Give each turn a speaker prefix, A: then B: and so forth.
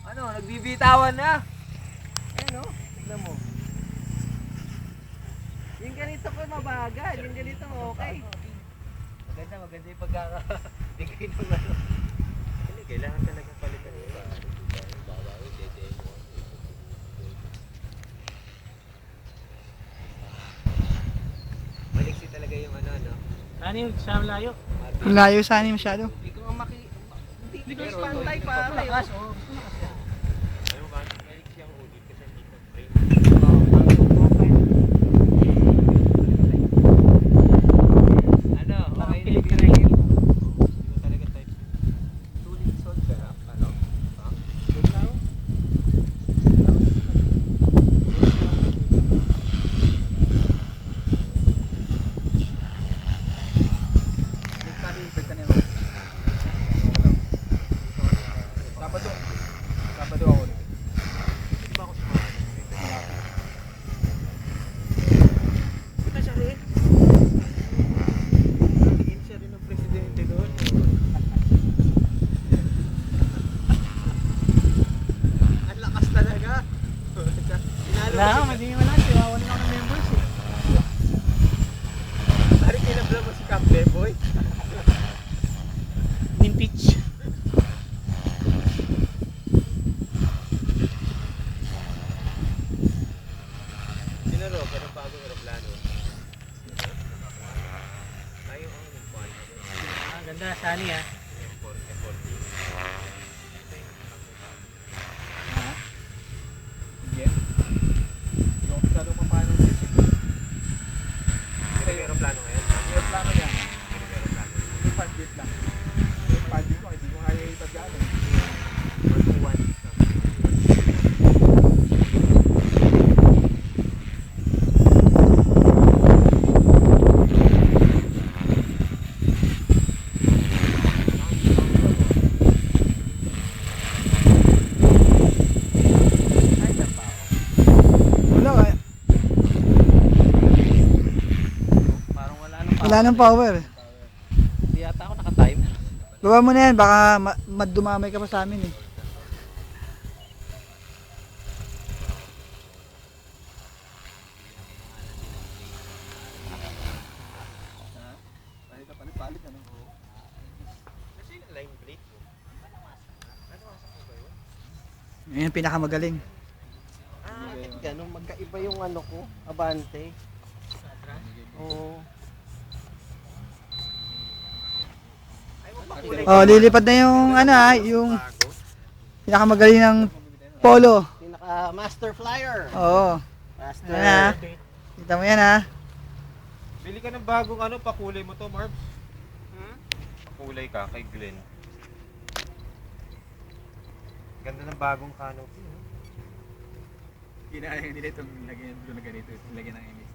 A: Ano, nagbibitawan na. Ano, tignan mo. Yung ganito pa mabagal, yung ganito okay. Maganda yung pagkakabigay ng ano. Hindi, kailangan talaga palitan yung iba. Maliksi talaga yung ano, no?
B: Ano yung sa layo?
C: Ang layo sana masyado.
A: Hindi ko hindi ko pantay pa.
B: Lakas, oh.
A: Ayaw ba? Maliksi ang ulit kasi hindi ko frame. Ano? Okay na yung hindi ko talaga type. Sulit sod ka na. Ano? Ha? Good na ako?
D: Sabado ako.
A: Hindi ba ako sumama? Kita siya rin. Naging siya rin ng presidente doon. Ang lakas talaga.
B: Wala ka, hindi mo lang. Siwawan lang ng members eh.
A: Pari kinabla mo si Camp Boy.
B: Nimpeach.
A: Sinaro ka ng bagong aeroplano. Ayaw ang nagpuan.
B: Ah, ganda. Sani ah.
D: Sige. Yung masyado mapano ng sisig.
A: Hindi may aeroplano ngayon.
D: Yung plano niya,
A: Hindi may aeroplano.
D: yung budget lang. Yung budget ko, hindi ko kaya itagyan eh.
A: 121.
C: Wala kaya.
A: Parang wala nang
C: Wala nang power.
A: Hindi yata ako naka-time.
C: Gawa mo na yan, baka dumamay ka pa sa amin eh.
D: Palit ano?
A: Kasi yung line plate mo. Ano wasak mo ba yun?
C: Yan yung pinakamagaling.
A: Bakit ganun? Magkaiba yung ano ko, Abante. Oo.
C: Oh, lilipad na yung yung pinakamagaling ng polo.
A: Pinaka master flyer.
C: Oo.
A: Master.
C: Yan ha. Kita mo yan ha.
D: Bili ka ng bagong ano, pakulay mo to, Marbs.
A: Hmm?
D: Pakulay ka kay Glenn. Ganda ng bagong canopy. Ginaya nila itong lagyan na ganito, lagyan ng inis.